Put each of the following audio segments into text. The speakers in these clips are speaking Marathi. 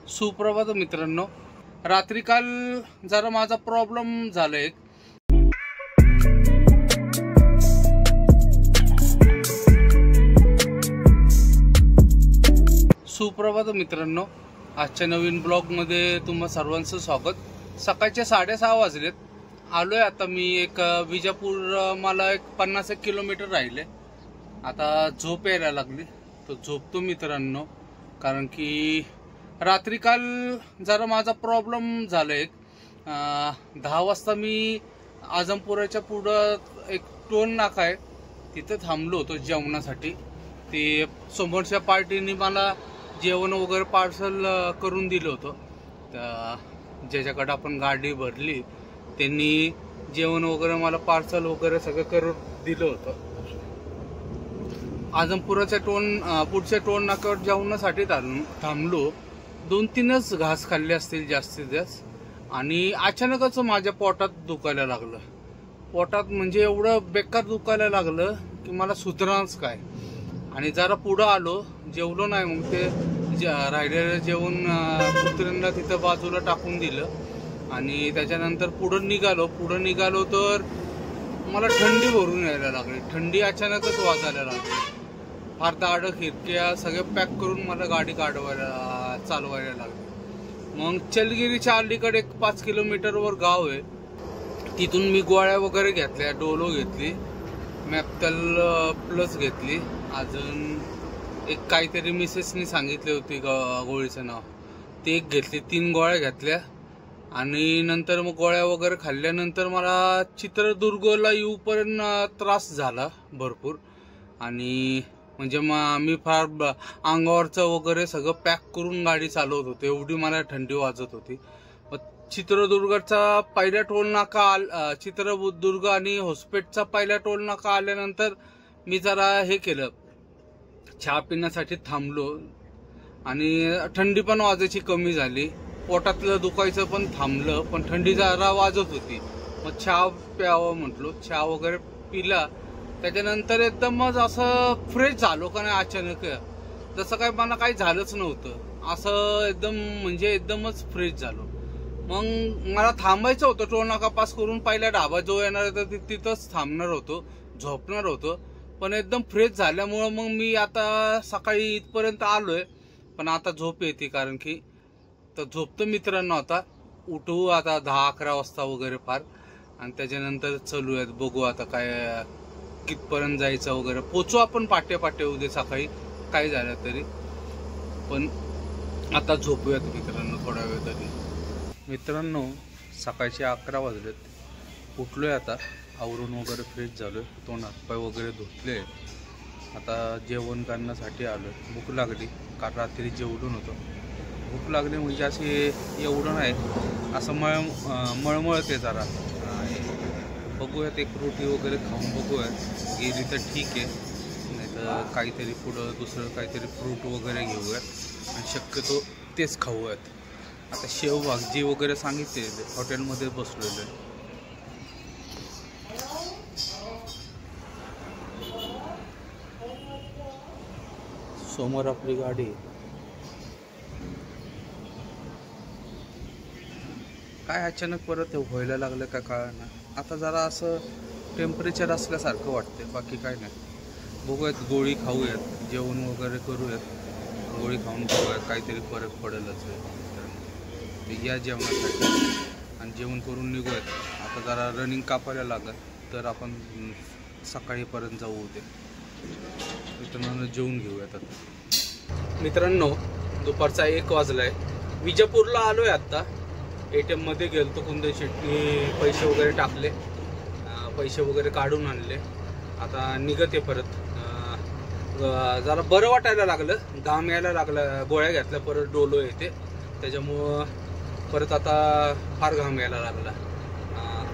सुप्रभात मित्रांनो, रात्री काल जरा माझा प्रॉब्लेम झाला एक. सुप्रभात मित्रांनो, आजच्या नवीन ब्लॉग मध्ये तुम्हा सर्वांचं स्वागत. सकाळचे 6:30 वाजलेत. आलोय आता मी एक विजापूर. मला एक 50 किलोमीटर राहिले. आता झोप यायला लागली तर झोपतो मित्रांनो, कारण की रात्री काल जरा माझा प्रॉब्लेम झाला एक. 10 वाजता मी आजमपुराच्या पुढं एक टोल नाका आहे तिथं थांबलो होतो जेवणासाठी. ते समोरच्या पार्टीने मला जेवण वगैरे पार्सल करून दिलं होतं. तर ज्याच्याकडे आपण गाडी भरली त्यांनी जेवण वगैरे मला पार्सल वगैरे सगळं करून दिलं होतं. आजमपुराच्या पुढच्या टोल नाक्यावर जेवणासाठी थांबलो. 2-3च घास खाल्ले असतील जास्तीत जास्त, आणि अचानकच माझ्या पोटात दुखायला लागलं. पोटात म्हणजे एवढं बेकार दुखायला लागलं की मला सुधराच काय. आणि जरा पुढं आलो, जेवलो नाही. मग ते राहिलेलं जेवण कुत्र्यांना तिथं बाजूला टाकून दिलं आणि त्याच्यानंतर पुढं निघालो तर मला थंडी भरून यायला लागली. थंडी अचानकच वाजायला लागली. फार दाढ खिडक्या सगळे पॅक करून मला गाडी चालवायला लागली. मग चलगिरीच्या अलीकडे एक 5 किलोमीटरवर गाव आहे. तिथून मी गोळ्या वगैरे घेतल्या. डोलो घेतली, मॅप्टल प्लस घेतली, अजून एक काहीतरी मिसेसनी सांगितली होती गोळीचं नाव, ते एक घेतली. 3 गोळ्या घेतल्या आणि नंतर मग गोळ्या वगैरे खाल्ल्यानंतर मला चित्रदुर्गला येऊपर्यंत त्रास झाला भरपूर. आणि म्हणजे मी फार अंगावरचं वगैरे सगळं पॅक करून गाडी चालवत होते, एवढी मला थंडी वाजत होती. चित्रदुर्गचा पहिला टोल नाका चित्रदुर्ग आणि होस्पेटचा पहिला टोल नाका आल्यानंतर मी जरा हे केलं, चहा पिण्यासाठी थांबलो आणि थंडी पण वाजायची कमी झाली. पोटातलं दुखायचं पण थांबलं, पण थंडी जरा वाजत होती. मग चहा प्यावं म्हटलो, चहा वगैरे पिला. त्याच्यानंतर एकदमच असं फ्रेश झालो का नाही अचानक, जसं काय मला काही झालंच नव्हतं. असं एकदमच फ्रेश झालो. मग मला थांबायचं होतं. टोल नाका पास करून पहिला ढाबा जो येणार होता तिथंच थांबणार होतो, झोपणार होतो. पण एकदम फ्रेश झाल्यामुळं मग मी आता सकाळी इथपर्यंत आलोय. पण आता झोप येते, कारण की तर झोपतो मित्रांनो. आता उठवू आता 10-11 वाजता वगैरे फार, आणि त्याच्यानंतर चालूयात. बघू आता काय कितपर्यंत जायचं वगैरे. पोचू आपण पाटे उद्या सकाळी काय झालं तरी. पण आता झोपूयात मित्रांनो थोडा वेळ तरी. मित्रांनो, सकाळचे 11 वाजलेत. उठलोय आता, आवरून वगैरे फ्रेश झालोय, तोंड हातपाय वगैरे धुतले. आता जेवण करण्यासाठी आलोय. भूक लागली, काल रात्री जेवलो नव्हतं. भूक लागली म्हणजे असे एवढं नाही, असं मळमळते जरा. बघूयात एक रोटी वगैरे खाऊन बघूयात, गेली तर ठीक आहे, नाही तर काहीतरी पुढं दुसरं काहीतरी फ्रूट वगैरे घेऊयात आणि शक्यतो तेच खाऊयात. आता शेव भाजी वगैरे सांगितले, हॉटेलमध्ये बसलेलो आहे. समोर आपली गाडी. काय अचानक परत व्हायला लागलं काय कळना. आता जरा असं टेम्परेचर असल्यासारखं वाटते, बाकी काय नाही. बघूयात, गोळी खाऊयात, जेवण वगैरे करूयात, गोळी खाऊन बघूयात, काहीतरी फरक पडेलच ते या जेवणासाठी. आणि जेवण करून निघूयात. आता जरा रनिंग कापायला लागत तर आपण सकाळीपर्यंत जाऊ होते. मित्रांनो, जेवून घेऊयात आता. मित्रांनो, दुपारचा 1 वाजलाय. विजापूरला आलोय आता. ATM मध्ये गेलतो, कुंदन शेट्टी पैसे वगैरे टाकले, पैसे वगैरे काढून आणले. आता निघते परत. जरा बरं वाटायला लागलं, घाम यायला लागला. गोळ्या घेतल्या, परत डोलो येते, त्याच्यामुळं परत आता फार घाम यायला लागला.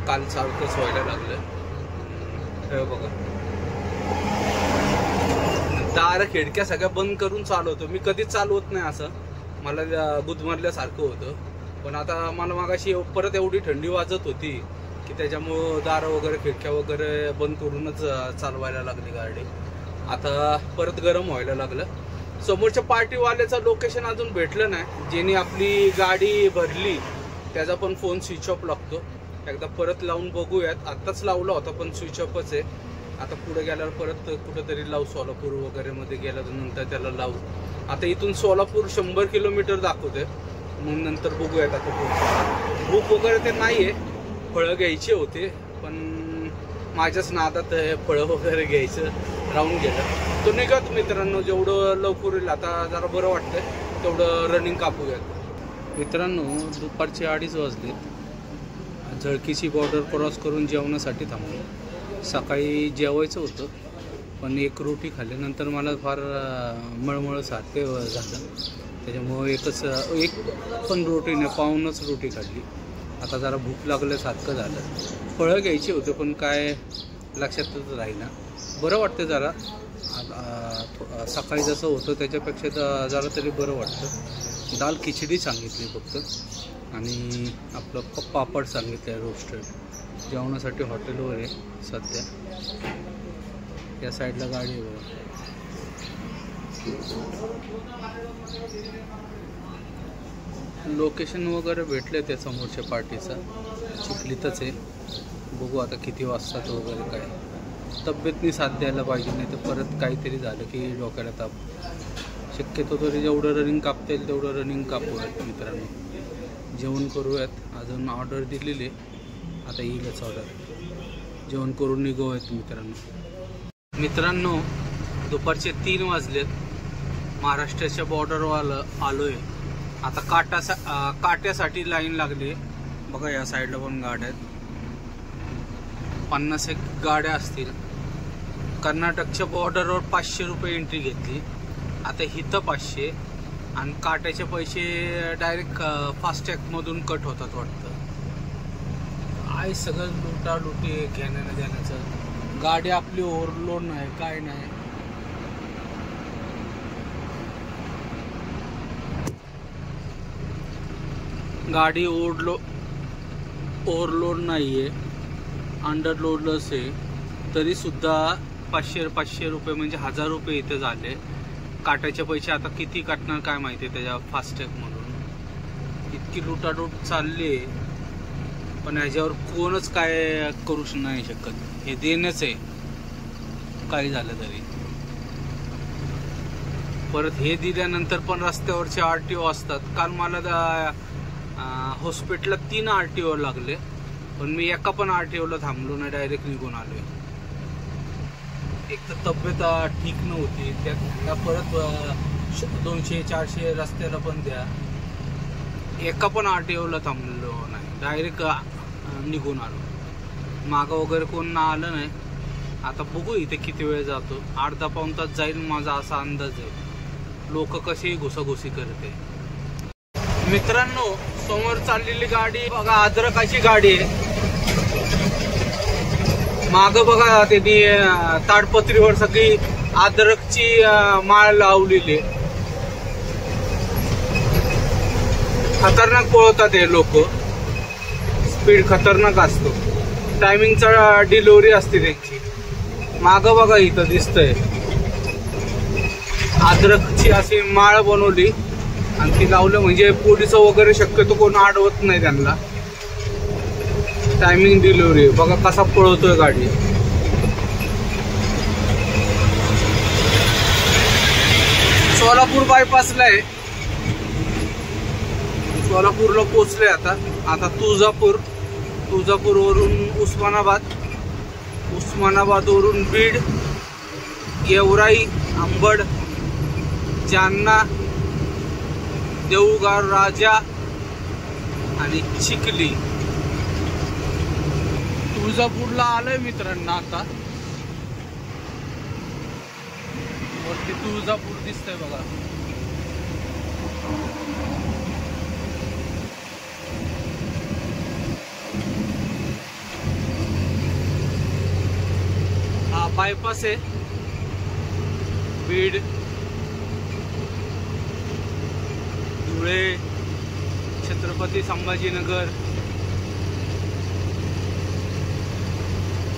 काल सारखंच व्हायला लागलं. हे बघा, दार खिडक्या सगळ्या बंद करून चालवतो मी. कधीच चालवत नाही असं, मला गुदमरल्यासारखं होतं. पण आता मला मागाशी परत एवढी थंडी वाजत होती की त्याच्यामुळं दार वगैरे खिडक्या वगैरे बंद करूनच चालवायला लागली गाडी. आता परत गरम व्हायला लागलं. समोरच्या पार्टीवाल्याचं लोकेशन अजून भेटलं नाही. ज्यांनी आपली गाडी भरली त्याचा पण फोन स्विच ऑफ लागतो. एकदा परत लावून बघूयात. आत्ताच लावला होता पण स्विच ऑफच आहे. आता पुढे गेल्यावर परत कुठंतरी लावू, सोलापूर वगैरे मध्ये गेल्यानंतर त्याला लावू. आता इथून सोलापूर 100 किलोमीटर दाखवते, मग नंतर बघूयात. आता पुढचं भूक वगैरे ते नाही आहे. फळं घ्यायचे होते पण माझ्याच नादात फळं वगैरे घ्यायचं राहून गेलं. तो निघत मित्रांनो, जेवढं लवकर येईल आता जरा बरं वाटतंय तेवढं रनिंग कापूयात. मित्रांनो दुपारचे 2:30 वाजले. झळकीची बॉर्डर क्रॉस करून जेवणासाठी थांबलो. सकाळी जेवायचं होतं पण एक रोटी खाल्ल्यानंतर मला फार मळमळ सारखं झालं. त्याच्यामुळं एक पण रोटी नाही, पाऊनच रोटी खाल्ली. आता जरा भूक लागल्यासारखं झालं. फळं घ्यायची होते पण काय लक्षातच राहीना. बरं वाटतं जरा, सकाळी जसं होतं त्याच्यापेक्षा जरा तरी बरं वाटतं. दाल खिचडी सांगितली फक्त आणि आपलं पापड सांगितलं आहे रोस्टेड. जेवणासाठी हॉटेलवर आहे सध्या. या साईडला गाडी आहे बघा. लोकेशन वगैरे भेटले त्या समोरच्या पार्टीचा, चिखलीतच आहे. बघू आता किती वाजतात वगैरे काय. तब्येतनी साथ द्यायला पाहिजे, नाही तर परत काहीतरी झालं की डोक्याला ताप. शक्यतो तरी जेवढं रनिंग कापता येईल तेवढं रनिंग कापूयात मित्रांनो. जेवण करूयात. अजून ऑर्डर दिलेली आहे, आता येईलच ऑर्डर. जेवण करून निघूयात मित्रांनो. दुपारचे 3 वाजलेत. महाराष्ट्राच्या बॉर्डरवर आलो आहे. आता काट्यासाठी लाईन लागली बघा. या साईडला पण गाड्या आहेत. 50 गाड्या असतील. कर्नाटकच्या बॉर्डरवर 500 रुपये एंट्री घेतली. आता हिथं 500 आणि काट्याचे पैसे डायरेक्ट फास्टॅगमधून कट होतात वाटतं. आहे सगळं लुटालुटी घेण्यानं देण्याचं. गाडी आपली ओव्हरलोड नाही, काय नाही. गाडी ओव्हरलोड नाही आहे, अंडरलोडच आहे. तरी सुद्धा 500 रुपये म्हणजे 1000 रुपये इथे झाले. काटायचे पैसे आता किती काटणार काय माहिती त्याच्या फास्टॅगमधून. इतकी लुटालूट चालली पण ह्याच्यावर कोणच काय करू नाही शकत. हे देणंच आहे काही झालं तरी. परत हे दिल्यानंतर पण रस्त्यावरचे RTO असतात. काल मला हॉस्पिटलला 3 RTO लागले पण मी एका पण RTOला थांबलो नाही, डायरेक्ट निघून आलोय. एक तर तब्येत ठीक नव्हती, त्यात परत 200-400 रस्त्याला पण द्या. एका पण RTOला थांबलो नाही, डायरेक्ट निघून आलो. मागं वगैरे कोण ना आलं नाही. आता बघू इथे किती वेळ जातो. अर्धा पाऊण तास जाईल माझा असा अंदाज आहे. लोक कशी घुसाघुसी करते. मित्रांनो समोर चाललेली गाडी बघा, अद्रकाची गाडी आहे. माग बघा त्यांनी ताडपत्रीवर सगळी अद्रकची माळ लावलेली. खतरनाक पळवतात हे लोक. स्पीड खतरनाक असतो. टायमिंगचा डिलिव्हरी असते त्यांची. माग बघा इथं दिसतंय अद्रकची अशी माळ बनवली आणि ती लावलं म्हणजे पोलिस वगैरे शक्यतो कोण अडवत नाही त्यांना. टायमिंग डिलिव्हरी बघा कसा पळवतोय गाडी. सोलापूर बायपासला आहे. सोलापूरला पोचले. आता तुळजापूरवरून उस्मानाबादवरून बीड, गेवराई, अंबड, जालना, देऊळगाव राजा आणि चिखली. तुळजापूरला आलोय मित्रांनो. आता वरती तुळजापूर दिसतंय बघा. हा बायपास आहे. बीड, धुळे, छत्रपती संभाजीनगर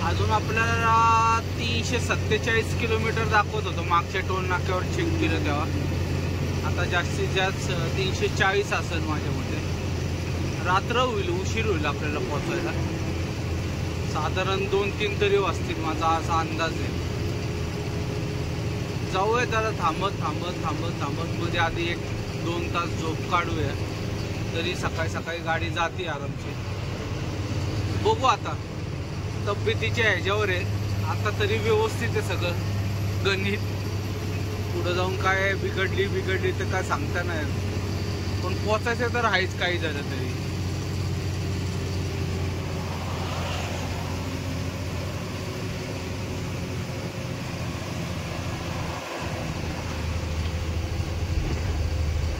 अजून आपल्याला 347 किलोमीटर दाखवत होतो मागच्या टोल नाक्यावर चेक केलं तेव्हा. आता जास्तीत जास्त 340 असेल माझ्या मते. रात्र होईल, उशीर होईल आपल्याला पोहोचायला. साधारण 2-3 तरी वाजतील माझा असा अंदाज आहे. जाऊया त्याला थांबत थांबत थांबत थांबत मध्ये आधी 1-2 तास झोप काढूया. तरी सकाळी सकाळी गाडी जाते आरामशी. बघू आता तब्येतीच्या ह्याच्यावर आहे. आता तरी व्यवस्थित आहे सगळं गणित. पुढं जाऊन काय बिघडली तर काय सांगता नाही. पण पोचायचं तर आहेच काही झालं तरी.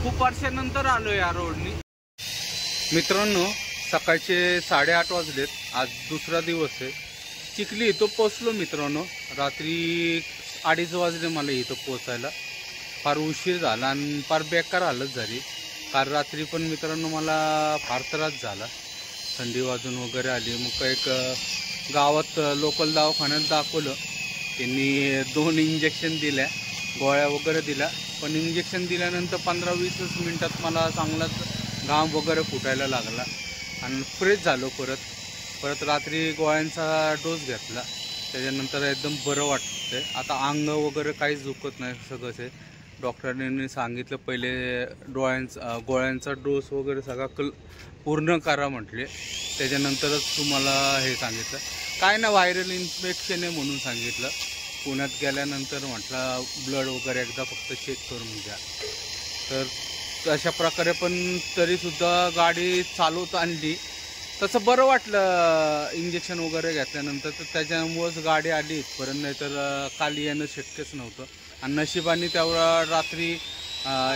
खूप वर्षानंतर आलो या रोडनी. मित्रांनो, सकाळचे 8:30 वाजलेत. आज दुसरा दिवस आहे. चिखली इथं पोचलो मित्रांनो. रात्री 2:30 वाजले मला इथं पोचायला. फार उशीर झाला आणि फार बेकार हालत झाली. काल रात्री पण मित्रांनो मला फार त्रास झाला. थंडी वाजून वगैरे आली. मग एक गावात लोकल दवाखान्यात दाखवलं. त्यांनी 2 इंजेक्शन दिल्या, गोळ्या वगैरे दिल्या. पण इंजेक्शन दिल्यानंतर 15-20 मिनिटात मला चांगलाच घाम वगैरे फुटायला लागला आणि फ्रेश झालो. परत रात्री गोळ्यांचा डोस घेतला. त्याच्यानंतर एकदम बरं वाटतंय. आता अंग वगैरे काहीच दुखत नाही. सगळंच आहे. डॉक्टरांनी सांगितलं पहिले गोळ्यांचा डोस वगैरे सगळा पूर्ण करा म्हटले. त्याच्यानंतरच तुम्हाला हे सांगितलं. काय ना व्हायरल इन्फेक्शन आहे म्हणून सांगितलं. पुण्यात गेल्यानंतर म्हटलं ब्लड वगैरे एकदा फक्त चेक करून घ्या. तर अशा प्रकारे पण तरीसुद्धा गाडी चालवत आणली. तसं बरं वाटलं इंजेक्शन वगैरे घेतल्यानंतर. तर त्याच्यामुळंच गाडी आली इथपर्यंत. नाही तर काल येणं शक्यच नव्हतं. आणि नशिबाने तेवढा रात्री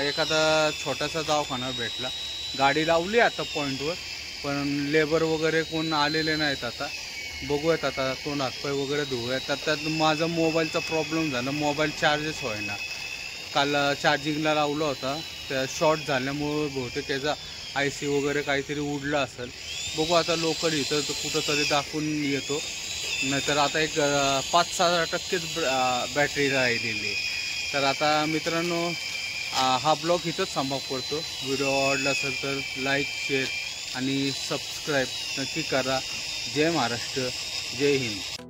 एखादा छोटासा दवाखाना भेटला. गाडी लावली आता पॉईंटवर. पण लेबर वगैरे कोण आलेले नाहीत. आता बघूयात. आता तोंड हातपाय वगैरे धुवूयात. त्यात माझा मोबाईलचा प्रॉब्लेम झाला. मोबाईल चार्जच होईना. काल चार्जिंगला लावला होता. त्या शॉर्ट झाल्यामुळं बहुतेक त्याचा IC वगैरे काहीतरी उडला असेल. बघू आता लोकल इथं कुठंतरी दाखवून येतो. नाहीतर आता एक 5-6% बॅटरी राहिलेली. तर आता मित्रांनो, हा ब्लॉग इथंच समाप्त करतो. व्हिडिओ आवडला असेल तर लाईक, शेअर आणि सबस्क्राईब नक्की करा. जय महाराष्ट्र, जय हिंद.